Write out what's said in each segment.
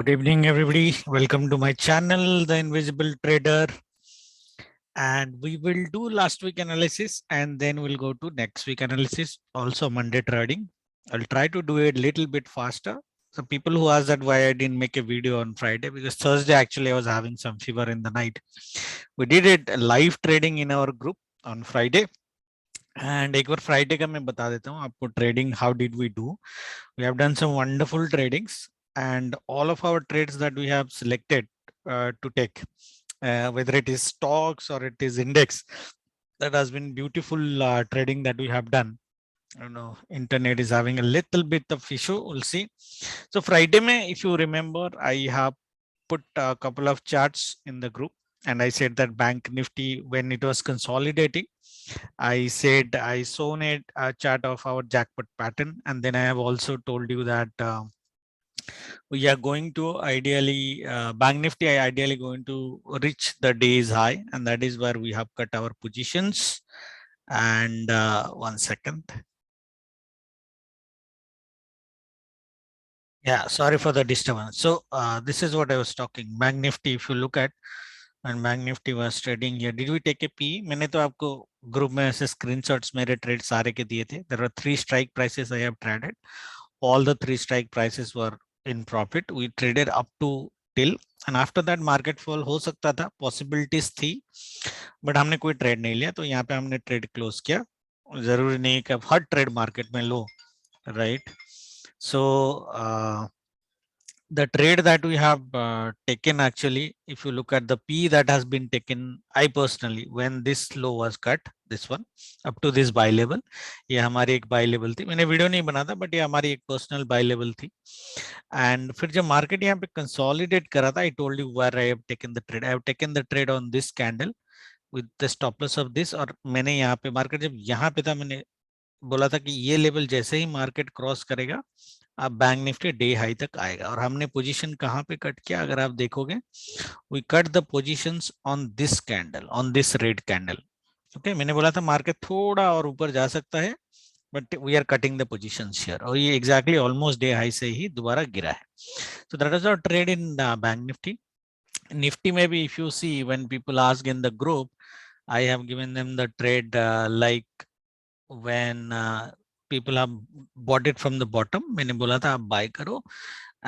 Good evening, everybody. Welcome to my channel, The Invisible Trader. And we will do last week analysis and then we'll go to next week analysis, also Monday trading. I'll try to do it a little bit faster. So people who asked that why I didn't make a video on Friday, because Thursday actually I was having some fever in the night. We did it live trading in our group on Friday. And एक बार Friday का मैं बता देता हूँ आपको trading how did we do. We have done some wonderful tradings and all of our trades that we have selected to take, whether it is stocks or it is index, that has been beautiful trading that we have done. You know, internet is having a little bit of issue. We'll see. So Friday, if you remember, I have put a couple of charts in the group and I said that Bank Nifty, when it was consolidating, I said I shown it a chart of our jackpot pattern, and then I have also told you that we are going to ideally Bank Nifty ideally going to reach the day's high, and that is where we have cut our positions. And 1 second. Yeah, sorry for the disturbance. So this is what I was talking. Bank Nifty, if you look at, and Bank Nifty was trading here. Did we take a P? मैंने तो आपको group में ऐसे screenshots मेरे trade सारे के दिए थे. There are 3 strike prices I have traded. All the 3 strike prices were in profit. We traded up to till, and after that market fall हो सकता था, possibilities थी, but हमने कोई ट्रेड नहीं लिया. तो यहाँ पे हमने ट्रेड क्लोज किया. जरूरी नहीं कि हर ट्रेड मार्केट में लो, right? So the trade that we have taken, actually, if you look at the P that has been taken, I personally, when this low was cut, this one up to this buy level, ये हमारी एक buy level थी. मैंने video नहीं बना था, but ये हमारी एक personal buy level थी. And फिर जब market यहाँ पे consolidate करा था, I told you where I have taken the trade. I have taken the trade on this candle with the stop loss of this. और मैंने यहाँ पे market जब यहाँ पे था, मैंने बोला था कि ये लेवल जैसे ही मार्केट क्रॉस करेगा, आप बैंक निफ्टी डे हाई तक आएगा. और हमने पोजीशन कहां पे कट किया, अगर आप देखोगे, we cut the positions on this candle, on this red candle. Okay, मैंने बोला था मार्केट थोड़ा और ऊपर जा सकता है, but we are cutting the positions here. और ये एग्जैक्टली ऑलमोस्ट डे हाई से ही दोबारा गिरा है. So that is our trade in Bank Nifty. Nifty में भी, if you see, when people ask in the group, I have given them the trade like when people have bought it from the bottom, मैंने बोला था आप buy करो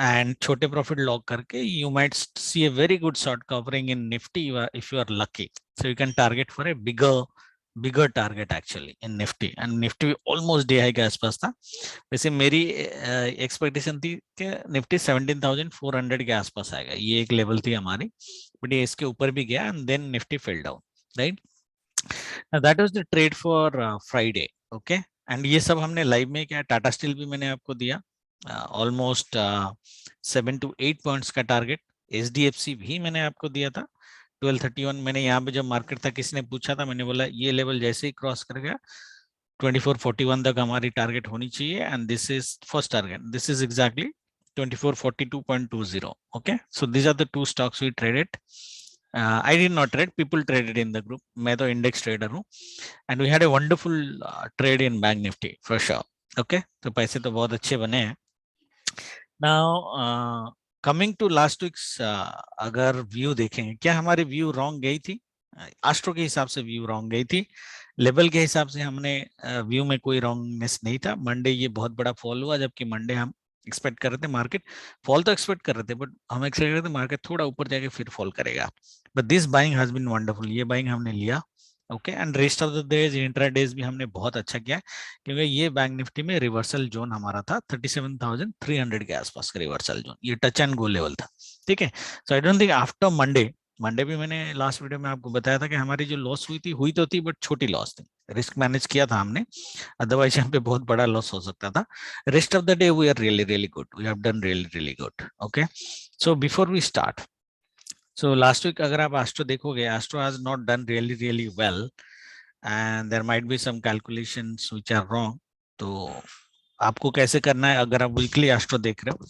and छोटे profit log करके you might see a very good short covering in Nifty if you are lucky. So you can target for a bigger target actually in Nifty, and Nifty almost day high के आसपास था. वैसे मेरी expectation थी कि Nifty 17,400 के आसपास आएगा, ये एक लेवल थी हमारी, बट ये इसके ऊपर भी गया and then Nifty fell down, right? Now that was the trade for Friday. Okay, and ये सब हमने लाइव में क्या, टाटा स्टील भी मैंने आपको दिया ऑलमोस्ट 7 to 8 पॉइंट्स का टारगेट. एचडीएफसी भी मैंने आपको दिया था 1231. मैंने यहाँ पे जब मार्केट था, किसी ने पूछा था, मैंने बोला ये लेवल जैसे ही क्रॉस कर गया 2441 तक हमारी टारगेट होनी चाहिए, and this is first target. This is exactly 2442.20. Okay, so these are the 2 stocks we traded. I did not trade, people traded in the group. मैं तो index trader हूँ, and we had a wonderful trade in Bank Nifty for sure. Okay, तो पैसे तो बहुत अच्छे बने हैं. Now coming to last week's, अगर व्यू देखेंगे, क्या हमारी व्यू रॉन्ग गई थी? एस्ट्रो के हिसाब से व्यू रॉन्ग गई थी. लेवल के हिसाब से हमने व्यू में कोई रॉन्गनेस नहीं था. मंडे ये बहुत बड़ा फॉल हुआ, जबकि मंडे हम एक्सपेक्ट कर रहे थे मार्केट फॉल, तो एक्सपेक्ट कर रहे थे, बट हम एक्सपेक्ट कर रहे थे मार्केट थोड़ा ऊपर जाके फिर फॉल करेगा. But this buying has been wonderful. ये बाइंग हमने लिया. Okay, and rest of the days, intra days भी हमने बहुत अच्छा किया, क्योंकि ये बैंक निफ्टी में रिवर्सल जोन हमारा था 37,300 के आसपास का रिवर्सल जोन. ये टच एंड गो लेवल था. ठीक है, so I don't think after Monday भी मैंने लास्ट वीडियो में आपको बताया था कि हमारी जो लॉस हुई तो थी, बट छोटी लॉस थी. रिस्क मैनेज किया था हमने, अदरवाइज यहाँ पे बहुत बड़ा लॉस हो सकता था. Rest of the day we are really good. We have done really good. Okay, so before we start, so last week अगर आप एस्ट्रो देखोगे, astro has not done really well, and there might be some calculations which are wrong. तो आपको कैसे करना है, अगर आप वीकली एस्ट्रो देख रहे हो,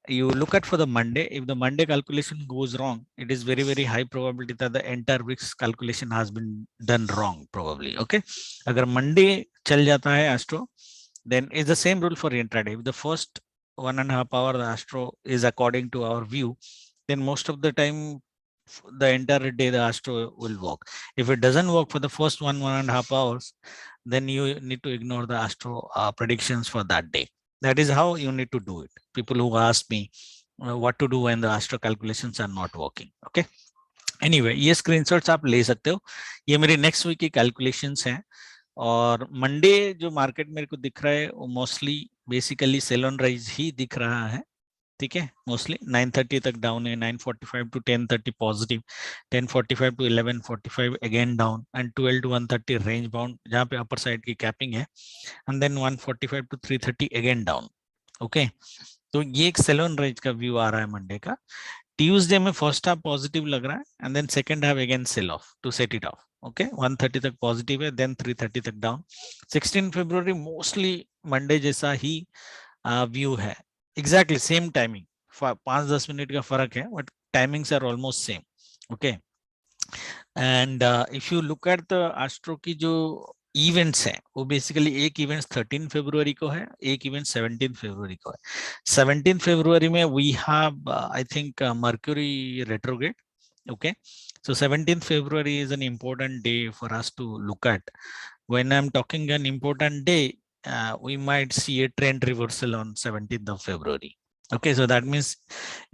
you look at for the Monday. If the Monday calculation goes wrong, it is very high probability that the entire week's calculation has been done wrong probably. Okay, अगर Monday चल जाता है astro, then it's the same rule for intraday. If the first 1.5 hour the astro is according to our view, then most of the time the entire day the astro will work. If it doesn't work for the first 1.5 hours, then you need to ignore the astro predictions for that day. That is how you need to do it. People who ask me what to do when the astro calculations are not working. Okay, anyway, ये screenshots आप ले सकते हो. ये मेरी next week की calculations हैं. और मंडे जो मार्केट मेरे को दिख रहा है वो mostly basically sell on rise ही दिख रहा है. ठीक है, मोस्टली 9:30 तक डाउन है, 9:45 to 10:30 positive, 10:45 to 11:45 again down, and 12 to 1:30 range bound जहाँ पे अपर साइड की कैपिंग है, and then 1:45 to 3:30 again down. Okay, तो ये एक सेल ऑन रेंज का व्यू आ रहा है मंडे का. ट्यूसडे में फर्स्ट हाफ पॉजिटिव लग रहा है, and then second half again sell off to set it off. Okay, 1:30 तक पॉजिटिव है, देन 3:30 तक डाउन. 16 फरवरी मोस्टली मंडे जैसा ही व्यू है. एग्जैक्टली सेम टाइमिंग, 5-10 मिनट का फर्क है, but timings are almost same. Okay, and if you look at the astro की जो इवेंट्स हैं, वो बेसिकली एक इवेंट 13 फरवरी को है, एक इवेंट 17 फरवरी को है. 17 फरवरी में we have I think Mercury retrograde. Okay, so 17th February is an important day for us to look at. When I'm talking an important day, we might see a trend reversal on 17th of February. Okay, so that means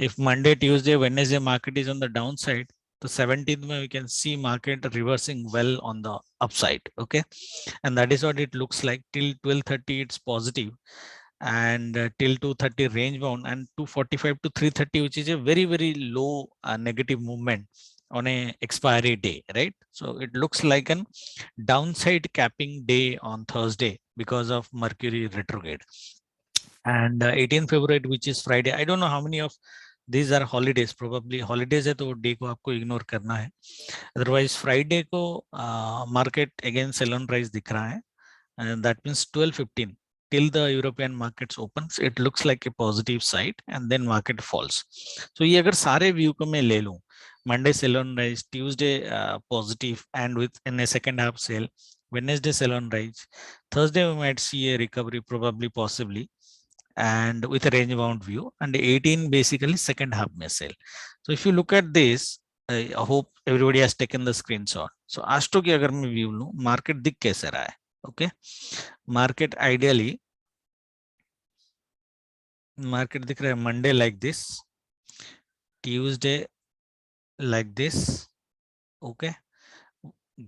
if Monday, Tuesday, Wednesday market is on the downside, the 17th we can see market reversing well on the upside. Okay, and that is what it looks like. Till 12:30 it's positive, and till 2:30 range bound, and 2:45 to 3:30, which is a very very low negative movement on a expiry day, right? So it looks like an downside capping day on Thursday because of Mercury retrograde. And 18 February, which is Friday, I don't know how many of these are holidays. Probably holidays है, तो day को आपको ignore करना है. Otherwise Friday को market again sell on rise दिख रहा है, and that means 12:15 till the European markets opens, it looks like a positive side, and then market falls. So ये अगर सारे व्यू को मैं ले लूं, Monday sell on rise, Tuesday positive and with in a second half sale, Wednesday sell on rise, Thursday we might see a recovery, probably possibly, and with a range bound view, and 18 basically second half may sell. So if you look at this, I hope everybody has taken the screenshot. So Astro की अगर मैं view लूं, market दिख कैसे रहा है? Okay, market ideally, market दिख रहा है Monday like this, Tuesday like this, okay,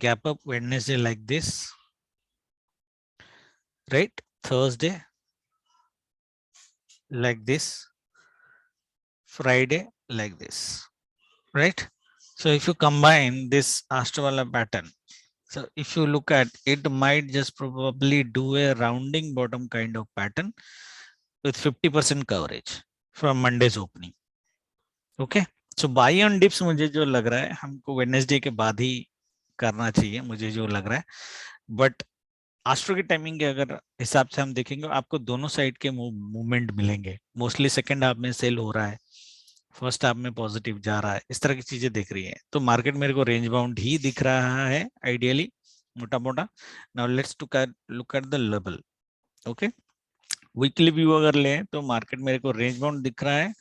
gap up Wednesday like this, right, Thursday like this, Friday like this, right? So if you combine this Astro pattern, so if you look at it, might just probably do a rounding bottom kind of pattern with 50% coverage from Monday's opening. Okay, so buy on dips मुझे जो लग रहा है हमको Wednesday के बाद ही करना चाहिए, मुझे जो लग रहा है. बट एस्ट्रो की टाइमिंग के अगर हिसाब से हम देखेंगे, आपको दोनों साइड के मूवमेंट मिलेंगे. मोस्टली सेकंड हाफ में सेल हो रहा है, फर्स्ट हाफ में पॉजिटिव जा रहा है, इस तरह की चीजें दिख रही है. तो मार्केट मेरे को रेंज बाउंड ही दिख रहा है आइडियली, मोटा मोटा. Now let's look at the level. Okay, weekly view अगर लें तो मार्केट मेरे को रेंज बाउंड दिख रहा है,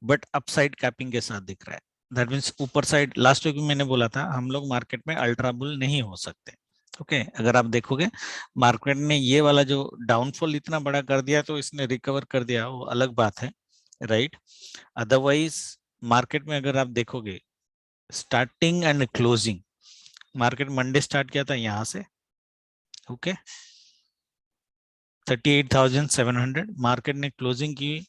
बट अपसाइड कैपिंग के साथ दिख रहा है. दैट मीन्स ऊपर साइड, लास्ट वीक में मैंने बोला था हम लोग मार्केट में अल्ट्रा बुल नहीं हो सकते. ओके, अगर आप देखोगे मार्केट ने ये वाला जो डाउनफॉल इतना बड़ा कर दिया, तो इसने रिकवर कर दिया, वो अलग बात है, राइट? अदरवाइज मार्केट में अगर आप देखोगे starting and closing, market Monday start किया था यहाँ से, ओके, 38,700, मार्केट ने क्लोजिंग की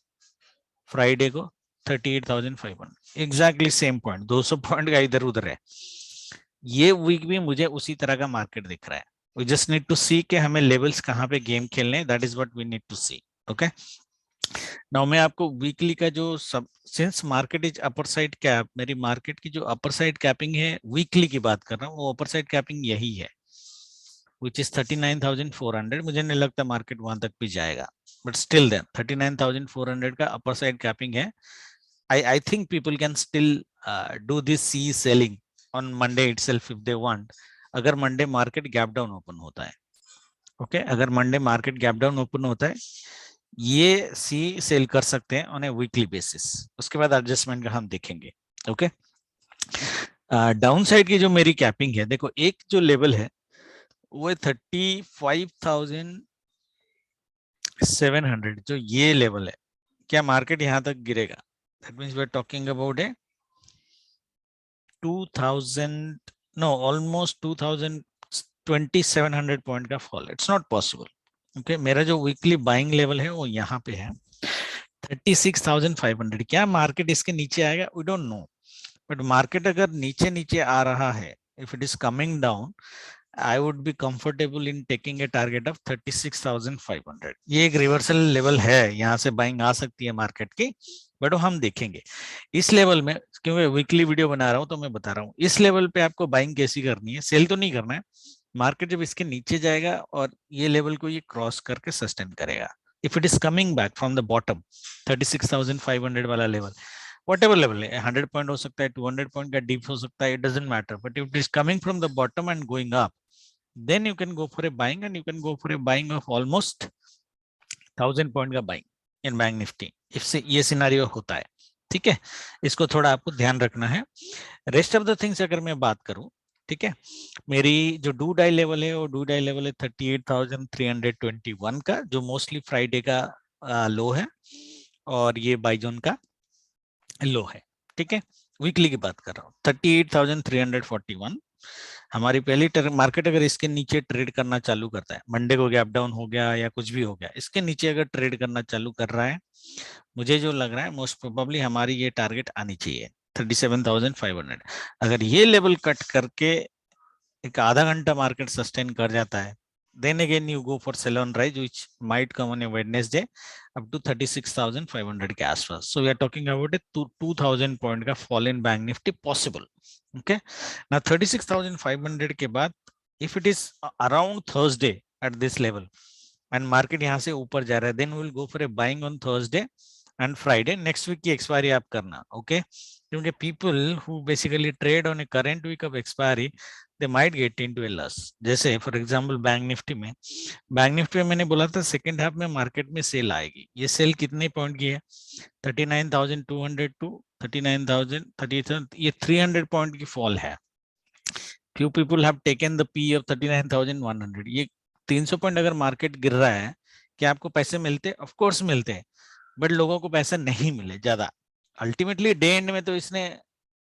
फ्राइडे को 38,500, एग्जैक्टली सेम पॉइंट, 200 पॉइंट का इधर उधर है. ये वीक भी मुझे उसी तरह का मार्केट दिख रहा है. We just need to see कि हमें लेवल्स कहाँ पे गेम खेलने हैं. That is what we need to see. Okay, now मैं आपको वीकली का जो सब, since market is upper side cap, मेरी मार्केट की जो अपर साइड कैपिंग है वीकली की बात कर रहा हूँ, वो अपर साइड कैपिंग यही है, which is 39,400. मुझे नहीं लगता मार्केट वहां तक भी जाएगा, बट स्टिल देन 39,400 का अपर साइड कैपिंग है. I think people can still do this C selling on Monday itself if they want. अगर Monday market gap down open होता है, ओके, अगर Monday market gap down open होता है, ये सी cell कर सकते हैं ऑन ए वीकली बेसिस, उसके बाद एडजस्टमेंट का हम देखेंगे। ओके, डाउन साइड की जो मेरी कैपिंग है, देखो एक जो लेवल है वो 35,700, जो ये लेवल है, क्या मार्केट यहां तक गिरेगा? That means we are talking about a 2000, no almost 2,700 point का fall, it's not possible. Okay, मेरा जो वीकली बाइंग लेवल है वो यहाँ पे है 36,500। क्या मार्केट इसके नीचे आएगा? We don't know, but market अगर नीचे नीचे आ रहा है, if it is coming down, I would be comfortable in taking a target of 36,500। ये एक रिवर्सल लेवल है, यहाँ से बाइंग आ सकती है मार्केट की, बट वो हम देखेंगे इस लेवल में। क्योंकि वीकली वीडियो बना रहा हूँ तो मैं बता रहा हूँ इस लेवल पे आपको बाइंग कैसी करनी है, सेल तो नहीं करना है। मार्केट जब इसके नीचे जाएगा और ये लेवल को ये क्रॉस करके सस्टेन करेगा, if it is coming back from the bottom 36,500 वाला लेवल, वट एवर लेवल है, 100 पॉइंट हो सकता है, 200 पॉइंट का डीप हो सकता है, it doesn't matter, but if it is coming from the bottom and going up, then you can go for a buying, and you can go for a buying of almost 1,000 point का buying इन Bank Nifty, इससे ये scenario होता है। ठीक है, इसको थोड़ा आपको ध्यान रखना है। रेस्ट ऑफ द थिंग्स अगर मैं बात करूं, ठीक है, मेरी जो डू डाई लेवल है वो डू डाई लेवल है 38,321 का, जो मोस्टली फ्राइडे का लो है, और ये बाइजोन का लो है। ठीक है, वीकली की बात कर रहा हूँ, 38,341 हमारी पहली मार्केट अगर इसके नीचे ट्रेड करना चालू करता है, मंडे को गैप डाउन हो गया या कुछ भी हो गया, इसके नीचे अगर ट्रेड करना चालू कर रहा है, मुझे जो लग रहा है मोस्ट प्रोबेबली हमारी ये टारगेट आनी चाहिए 37,500। अगर ये लेवल कट करके एक आधा घंटा मार्केट सस्टेन कर जाता है, then again you go for sell on rise which might come on a Wednesday up to 36,500 के आसपास। So we are talking about a 2,000 point का fall in bank nifty possible। Okay, now 36,500 के बाद if it is around Thursday at this level and market यहाँ से ऊपर जा रहा है, then we will go for a buying on Thursday and Friday। next week की expiry आप करना, okay, क्योंकि people who basically trade on a current week of expiry they might get into a loss। जैसे for example bank Nifty में मैंने बोला था second half में मार्केट में सेल आएगी, ये सेल कितने पॉइंट की है? 39,200 टू 39,000 37, ये 300 पॉइंट की फॉल है। Few people have taken the P of 39,100। ये 300 पॉइंट अगर मार्केट गिर रहा है, क्या आपको पैसे मिलते? ऑफ कोर्स मिलते हैं, बट लोगों को पैसे नहीं मिले ज्यादा। अल्टीमेटली डे एंड में तो इसने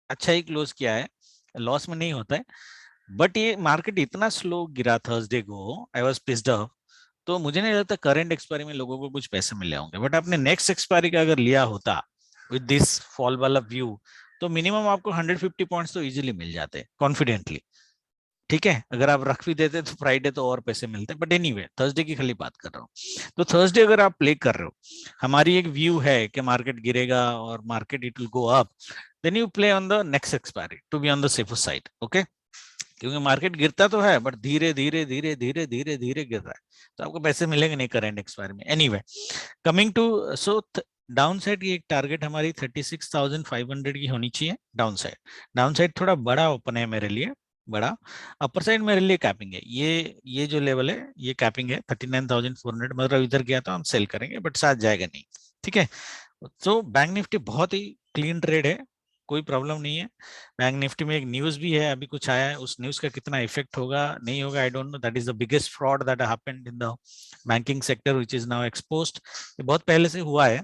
अच्छा ही क्लोज किया है, लॉस में नहीं होता है, बट ये मार्केट इतना स्लो गिरा थर्सडे को, आई वाज पिस्ड ऑफ। तो मुझे नहीं लगता करंट एक्सपायरी में लोगों को कुछ पैसे मिले होंगे, बट आपने नेक्स्ट एक्सपायरी का अगर लिया होता विद दिस फॉल वाला व्यू, तो मिनिमम आपको 150 पॉइंट्स तो इजीली मिल जाते कॉन्फिडेंटली। ठीक है, अगर आप रख भी देते तो फ्राइडे तो और पैसे मिलते, बट एनीवे थर्सडे की खाली बात कर रहा हूँ। तो थर्सडे अगर आप प्ले कर रहे हो, हमारी एक व्यू है कि मार्केट गिरेगा और market it will go up, then you play on the next expiry to be on the safer side. Okay, क्योंकि मार्केट गिरता तो है बट धीरे धीरे धीरे धीरे धीरे धीरे गिर रहा है, तो आपको पैसे मिलेंगे नहीं करंट एक्सपायरी में। Anyway, coming to down side की एक टारगेट हमारी 36,500 की होनी चाहिए डाउन साइड थोड़ा बड़ा ओपन है मेरे लिए, बड़ा। अपर साइड मेरे लिए कैपिंग है, ये जो लेवल है ये कैपिंग है 39,400, मतलब इधर गया तो हम सेल करेंगे बट साथ जाएगा नहीं। ठीक है, तो बैंक निफ्टी बहुत ही क्लीन ट्रेड है, कोई प्रॉब्लम नहीं है। बैंक निफ्टी में एक न्यूज भी है, अभी कुछ आया है, उस न्यूज का कितना इफेक्ट होगा नहीं होगा I don't know. That is the biggest fraud that happened in the banking sector which is now exposed. ये बहुत पहले से हुआ है,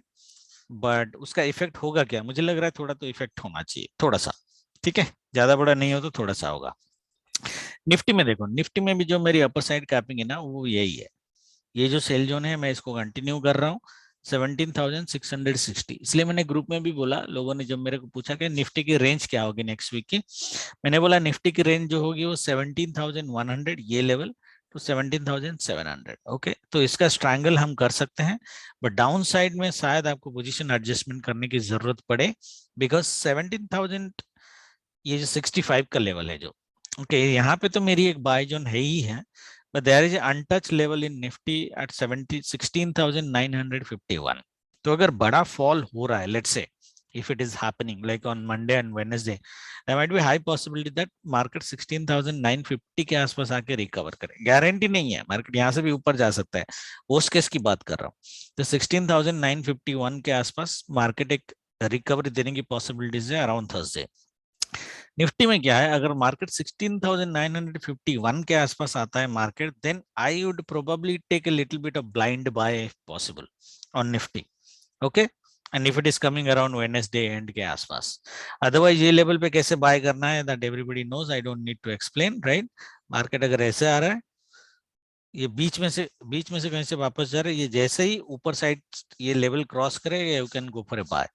बट उसका इफेक्ट होगा क्या? मुझे लग रहा है थोड़ा तो इफेक्ट होना चाहिए, थोड़ा सा। ठीक है, ज्यादा बड़ा नहीं हो तो थोड़ा सा होगा। निफ्टी में देखो, निफ्टी में भी जो मेरी अपर साइड कैपिंग है ना, वो यही है, ये जो सेल जोन है मैं इसको कंटिन्यू कर रहा हूँ 17,660। इसलिए मैंने ग्रुप में भी बोला, लोगों ने जब मेरे को पूछा कि निफ्टी की रेंज क्या होगी नेक्स्ट वीक की, मैंने बोला निफ्टी की रेंज जो होगी वो 17,100 ये लेवल तो 17,700। ओके, तो इसका स्ट्रैंगल हम कर सकते हैं, बट डाउन साइड में शायद आपको पोजीशन एडजस्टमेंट करने की जरूरत पड़े, बिकॉज 17,000 ये जो 65 का लेवल है जो, ओके, यहाँ पे तो मेरी एक बाय जोन है ही है, but there is an untouched level in Nifty at 16,951। तो अगर बड़ा फॉल हो रहा है, let's say if it is happening like on Monday and Wednesday, there might be high possibility that market 16,950 के आसपास आके रिकवर करे. गारंटी नहीं है, मार्केट यहाँ से भी ऊपर जा सकता है, उस केस की बात कर रहा हूँ. तो 16,951 के आसपास मार्केट एक रिकवरी देने की पॉसिबिलिटीज है अराउंड थर्सडे. निफ्टी में क्या है, अगर मार्केट 16,951 के आसपास आता है market, then I would probably take a little bit of blind buy if possible on Nifty. Okay, and if it is coming around Wednesday end के आसपास. अदरवाइज ये लेवल पे कैसे बाय करना है, that everybody knows, I don't need to explain, right. Market अगर ऐसे आ रहा है, ये बीच में से कहीं से वापस जा रहा है, ये जैसे ही ऊपर साइड ये लेवल क्रॉस करेगा, you can go for a buy.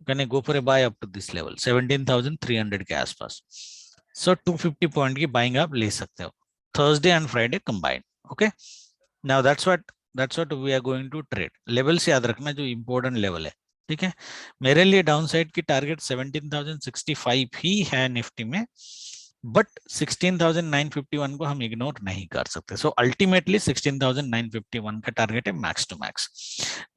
Can I go for a buy up to this level 17,300 के आसपास. So 250 पॉइंट की बाइंग आप ले सकते हो Thursday and Friday combined. Okay, now that's what we are going to trade. Levels याद रखना जो इंपॉर्टेंट लेवल है, ठीक है. मेरे लिए डाउन साइड की टारगेट 17,065 ही है निफ्टी में, बट 16,951 को हम इग्नोर नहीं कर सकते. सो अल्टीमेटली 16,951 का टारगेट है मैक्स टू मैक्स.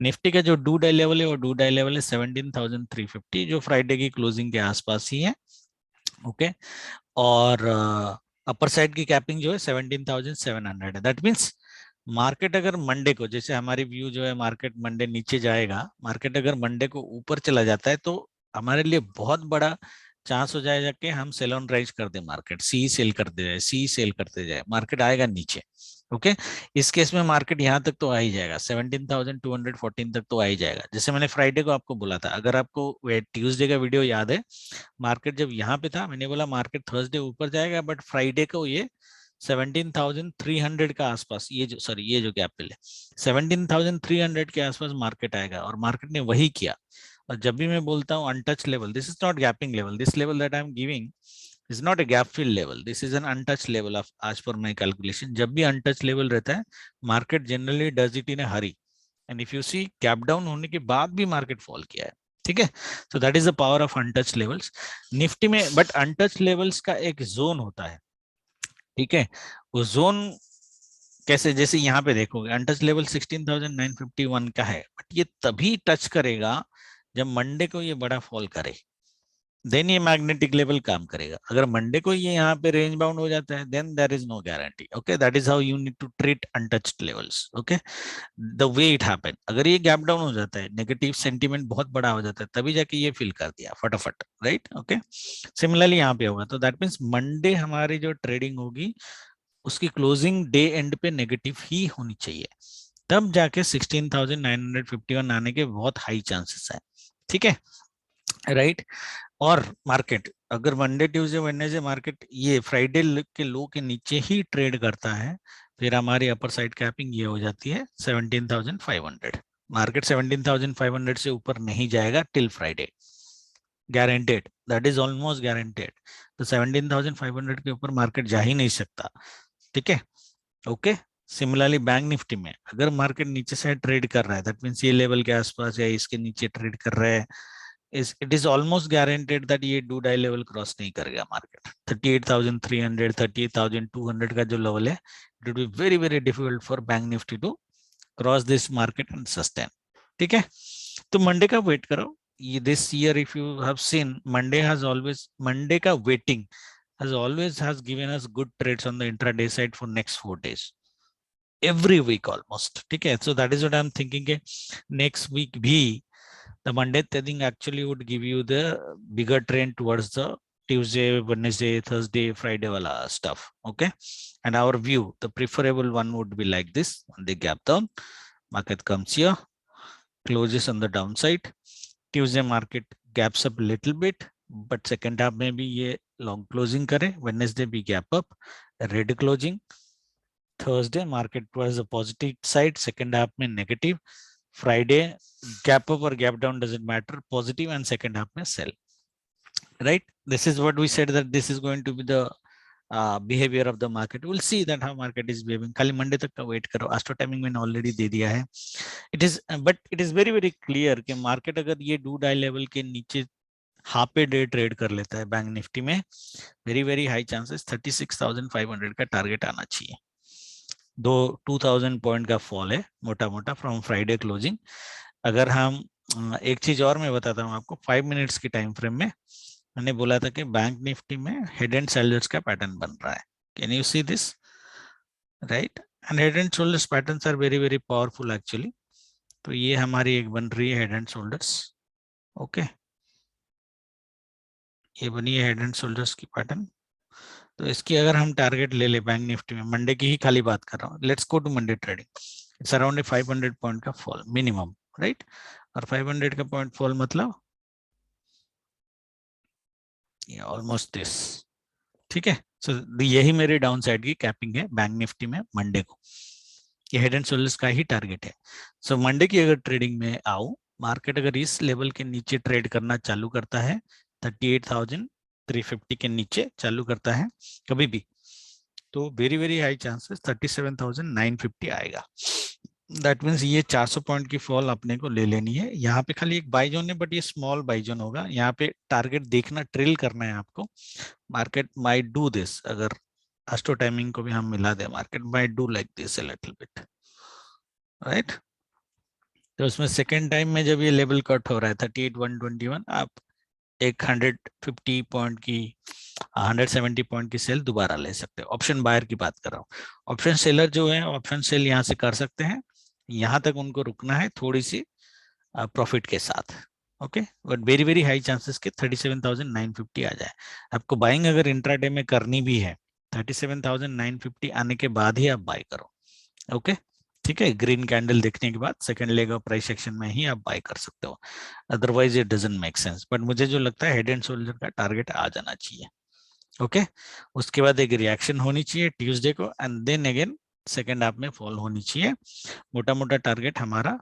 निफ्टी का जो डू डाई लेवल है वो डू डाई लेवल है 17,350, जो फ्राइडे की क्लोजिंग के आसपास ही है. ओके, और अपर साइड की कैपिंग जो है 17,700 है. दैट मीन्स मार्केट अगर मंडे को, जैसे हमारी व्यू जो है मार्केट मंडे नीचे जाएगा, मार्केट अगर मंडे को ऊपर चला जाता है तो हमारे लिए बहुत बड़ा चांस हो जाएगा कि हम सेल ऑन राइज कर दे, मार्केट सी सेल करते जाए, सी सेल करते जाए, मार्केट आएगा नीचे. ओके, इस केस में मार्केट यहाँ तक तो आ ही जाएगा, 17,214 तक तो आ ही जाएगा. जैसे मैंने फ्राइडे को आपको बोला था, अगर आपको ट्यूसडे का वीडियो याद है, मार्केट जब यहाँ पे था मैंने बोला मार्केट थर्सडे ऊपर जाएगा, बट फ्राइडे को ये 17,300 का आसपास, ये जो सॉरी ये जो गैप फिल है 17,300 के आसपास मार्केट आएगा, और मार्केट ने वही किया. और जब भी मैं बोलता हूँ untouch level, this is not gapping level, this level that I am giving is not a gap fill level, this is an untouched level of as per my calculation. जब भी untouched level रहता है market generally does it in a hurry, and if you see gap down होने के बाद भी market fall किया है, ठीक है. so that is the power of untouched levels Nifty में. बट untouched levels का एक जोन होता है, ठीक है. वो जोन कैसे, जैसे यहाँ पे देखोगे अनटच लेवल 16,951 का है, बट ये तभी टच करेगा जब मंडे को ये बड़ा फॉल करे, देन ये मैग्नेटिक लेवल काम करेगा. अगर मंडे को ये यहाँ पे रेंज बाउंड हो जाता है, then there is no guarantee. Okay, that is how you need to treat untouched levels. Okay, the way it happen, अगर ये गैप डाउन हो जाता है, नेगेटिव सेंटीमेंट बहुत बड़ा हो जाता है, तभी जाके ये फिल कर दिया फटाफट, राइट. ओके, सिमिलरली यहाँ पे होगा. तो दैट मीन्स मंडे हमारी जो ट्रेडिंग होगी उसकी क्लोजिंग डे एंड पे नेगेटिव ही होनी चाहिए, तब जाके 16,951 आने के बहुत हाई चांसेस है, ठीक है, राइट. और मार्केट अगर मंडे ट्यूसडे वेडनेसडे मार्केट ये फ्राइडे के लो के नीचे ही ट्रेड करता है, फिर हमारी अपर साइड कैपिंग ये हो जाती है 17,500. मार्केट 17,500 से ऊपर नहीं जाएगा till Friday, guaranteed, that is almost guaranteed. तो 17,500 के ऊपर मार्केट जा ही नहीं सकता, ठीक है. ओके, सिमिलरली बैंक निफ्टी में अगर मार्केट नीचे से ट्रेड कर रहा है, दैट मींस ये लेवल के आसपास या इसके नीचे ट्रेड कर रहा है, it is almost guaranteed that ये डू डाई लेवल क्रॉस नहीं करेगा मार्केट. 38,300 38,200 का जो लेवल है, it will be very very difficult for bank Nifty to cross this market and sustain, ठीक है. तो मंडे का वेट करो. ये this year if you have seen, Monday का waiting has given us good trades on the intraday side for next 4 days every week almost, ठीक है. So that is what I'm thinking के next week भी the Monday trading actually would give you the bigger trend towards the Tuesday, Wednesday, Thursday, Friday wala stuff. Okay, and our view, the preferable one would be like this: when they gap down, market comes here, closes on the downside. Tuesday market gaps up a little bit, but second half में भी ये long closing करे. Wednesday भी gap up, red closing. Thursday market was the positive side, second half में negative. Friday gap up or gap down doesn't matter, positive, and second half में sell. Right? This is what we said that this is going to be the behavior of the market. We'll see that how market is behaving. खाली Monday तक का wait करो. Astro timing मैंने already दे दिया है. But it is very very clear कि market अगर ये do die level के नीचे हाफ ए डे ट्रेड कर लेता है बैंक निफ्टी में, वेरी वेरी हाई चांसेस 36,500 का टारगेट आना चाहिए. 2000 पॉइंट का फॉल है मोटा मोटा फ्रॉम फ्राइडे क्लोजिंग. अगर हम एक चीज और मैं बताता हूँ आपको, 5 मिनट्स की टाइम फ्रेम में मैंने बोला था कि बैंक निफ्टी में हेड एंड शोल्डर्स का पैटर्न बन रहा है। Can you see this, right? And head and shoulders patterns are very very powerful actually. तो ये हमारी एक बन रही है हेड एंड शोल्डर्स। ओके, ये बनी है हेड एंड शोल्डर्स की पैटर्न। तो इसकी अगर हम टारगेट ले ले बैंक निफ्टी में, मंडे की ही खाली बात कर रहा हूँ, let's go to Monday trading. It's around 500 point का फॉल मिनिमम, राइट? और 500 का पॉइंट फॉल मतलब ये ऑलमोस्ट दिस, ठीक है? सो यही मेरी डाउन साइड की कैपिंग है बैंक निफ्टी में मंडे को। ये हेड एंड शोल्डर्स का ही टारगेट है। सो मंडे की अगर ट्रेडिंग में आओ, मार्केट अगर इस लेवल के नीचे ट्रेड करना चालू करता है, 38,350 के नीचे चालू करता है कभी भी, तो वेरी वेरी हाई चांसेस 37,950 आएगा। दैट मीन्स ये 400 पॉइंट की फॉल अपने को ले लेनी है। यहाँ पे खाली एक बाई जोन है, बट ये स्मॉल बाई जोन होगा। यहाँ पे टारगेट देखना, ट्रिल करना है आपको। मार्केट माइट डू दिस, अगर एस्ट्रो टाइमिंग को भी हम मिला दें, market might do like this a little bit, right? तो उसमें सेकेंड टाइम में जब ये लेवल कट हो रहा है 38,121, आप एक 150 पॉइंट की, 170 पॉइंट की सेल दोबारा ले सकते हो। ऑप्शन बायर की बात कर रहा हूँ। ऑप्शन सेलर जो है ऑप्शन सेल यहाँ से कर सकते हैं, यहाँ तक उनको रुकना है थोड़ी सी प्रॉफिट के साथ। Okay, but very very high chances के 37,950 आ जाए। आपको बाइंग अगर इंट्राडे में करनी भी है, 37,950 आने के बाद ही आप बाय करो। ओके, ठीक है? ग्रीन कैंडल देखने के बाद second leg of price section में ही आप बाय कर सकते हो, otherwise it doesn't make sense. But मुझे जो लगता है हेड एंड शोल्डर का टारगेट आ जाना चाहिए। ओके, उसके बाद एक रिएक्शन होनी चाहिए ट्यूसडे को, and then again second half में फॉल होनी चाहिए। मोटा मोटा टारगेट हमारा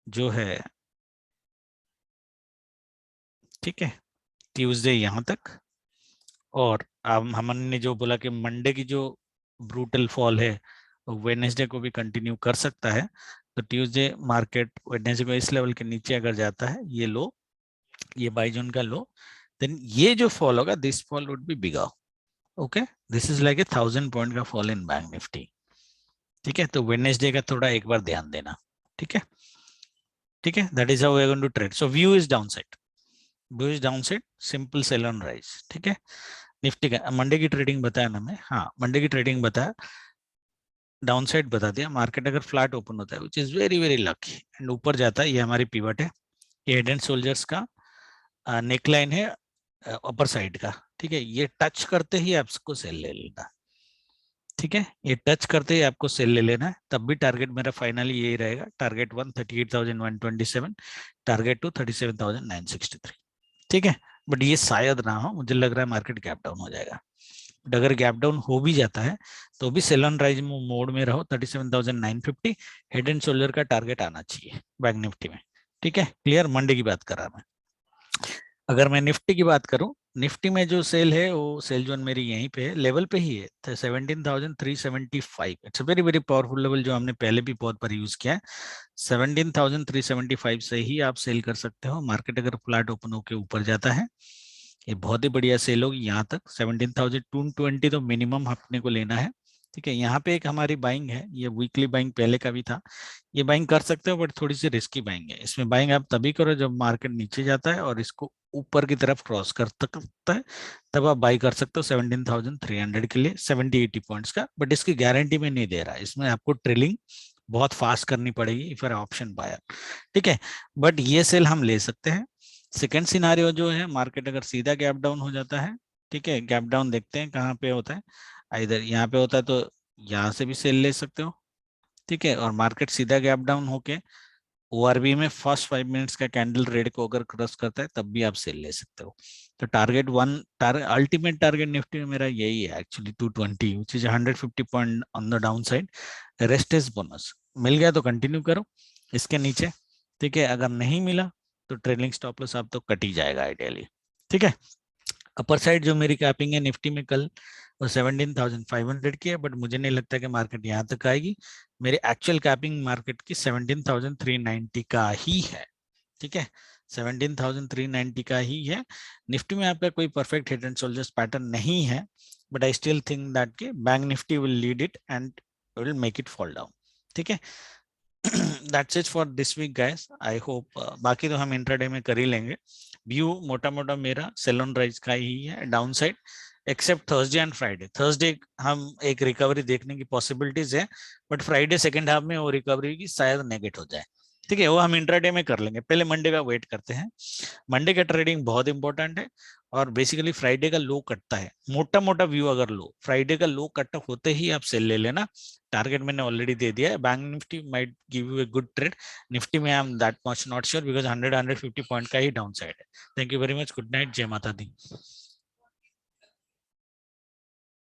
जो है, ठीक है, ट्यूसडे यहाँ तक। और अब हमने जो बोला कि मंडे की जो ब्रूटल फॉल है वेडनेसडे को भी कंटिन्यू कर सकता है। तो ट्यूसडे मार्केट वेडनेसडे को इस लेवल के नीचे अगर जाता है, ये लो, ये बाई जोन का लो, देन ये जो फॉल होगा, this fall would be bigger. Okay, this is like a 1,000 point का फॉल इन बैंक निफ्टी। ठीक है, तो वेडनेसडे का थोड़ा एक बार ध्यान देना। ठीक है, ठीक है, that is how we are going to trade. So view is down side, view is down side, simple sell on rise. ठीक है, निफ्टी का मंडे की ट्रेडिंग बताया ना मैं, हाँ मंडे की ट्रेडिंग बताया, डाउन साइड बता दिया। मार्केट अगर फ्लैट ओपन होता है, which is very very lucky, and ऊपर जाता है, ये हमारी पिवट है, ये हेड एंड शोल्डर्स का नेकलाइन है अपर साइड का। ठीक है, ये टच करते ही आपको सेल ले लेना। ठीक है, ये टच करते ही आपको सेल ले लेना है। तब भी टारगेट मेरा फाइनली यही रहेगा, टारगेट 1 38,127, टारगेट 2 37,963। ठीक है, बट ये शायद ना हो, मुझे लग रहा है मार्केट गैप डाउन हो जाएगा। बट अगर गैप डाउन हो भी जाता है, तो भी सेल ऑन राइज मोड में रहो, 37,950 हेड एंड शोल्डर का टारगेट आना चाहिए बैंक निफ्टी में। ठीक है, क्लियर? मंडे की बात कर रहा मैं। अगर मैं निफ्टी की बात करूं, निफ्टी में जो सेल है वो सेल जोन मेरी यहीं पे है, लेवल पे ही है, 17,375। It's very very powerful level, जो हमने पहले भी बहुत बार यूज किया है। 17,375 से ही आप सेल कर सकते हो। मार्केट अगर फ्लैट ओपन होकर ऊपर जाता है, ये बहुत ही बढ़िया सेल होगी यहाँ तक। 17,220 तो मिनिमम अपने को लेना है। ठीक है, यहाँ पे एक हमारी बाइंग है, ये वीकली बाइंग पहले का भी था, ये बाइंग कर सकते हो, बट थोड़ी सी रिस्की बाइंग है। इसमें बाइंग आप तभी करो जब मार्केट नीचे जाता है और इसको ऊपर की तरफ क्रॉस कर सकता है, तब आप बाई कर सकते हो 17,300 के लिए, 70-80 पॉइंट्स का। बट इसकी गारंटी में नहीं दे रहा, इसमें आपको ट्रेलिंग बहुत फास्ट करनी पड़ेगी इफ आर ऑप्शन बायर। ठीक है, बट ये सेल हम ले सकते हैं। सेकेंड सिनारियो जो है, मार्केट अगर सीधा गैप डाउन हो जाता है, ठीक है, गैप डाउन देखते हैं कहाँ पे होता है, इधर यहाँ पे होता है, तो यहाँ से भी सेल ले सकते हो। ठीक है, और मार्केट सीधा गैप डाउन होके ओआरबी में फर्स्ट 5 मिनट्स का कैंडल रेड को अगर क्रॉस करता है, तब भी आप सेल ले सकते हो। तो target one, ultimate target Nifty में मेरा यही है actually, 220, which is 150 point on the down side. Rest is bonus. मिल गया तो कंटिन्यू करो इसके नीचे। ठीक है, अगर नहीं मिला तो ट्रेलिंग स्टॉप लॉस आप तो कट ही जाएगा आइडियली। ठीक है, अपर साइड जो मेरी कैपिंग है निफ्टी में कल, वो 17,500 की है, बट मुझे नहीं लगता कि मार्केट यहाँ तक आएगी। मेरी एक्चुअल कैपिंग मार्केट की 17,390 का ही है। ठीक है, 17,390 का ही है। निफ्टी में आपका कोई perfect head and shoulders pattern नहीं है, but I still think that के bank Nifty will lead it and will make it fall down. ठीक है, that's it for this week guys, I hope. बाकी तो हम इंट्राडे में कर ही लेंगे। व्यू मोटा मोटा मेरा सेल ऑन राइज का ही है, down side, except Thursday and Friday. Thursday हम एक रिकवरी देखने की पॉसिबिलिटीज है, बट फ्राइडे सेकंड हाफ में वो रिकवरी की शायद नेगेट हो जाए। ठीक है, वो हम इंट्राडे में कर लेंगे, पहले मंडे का वेट करते हैं। मंडे का ट्रेडिंग बहुत इंपॉर्टेंट है, और बेसिकली फ्राइडे का लो कटता है, मोटा मोटा व्यू अगर लो फ्राइडे का लो कट होते ही आप सेल ले लेना। टारगेट मैंने ऑलरेडी दे दिया है। Bank Nifty might give you a good trade, Nifty में I am that much not sure because 100 150 point का ही डाउन साइड है। Thank you very much, good night, जय माता दी।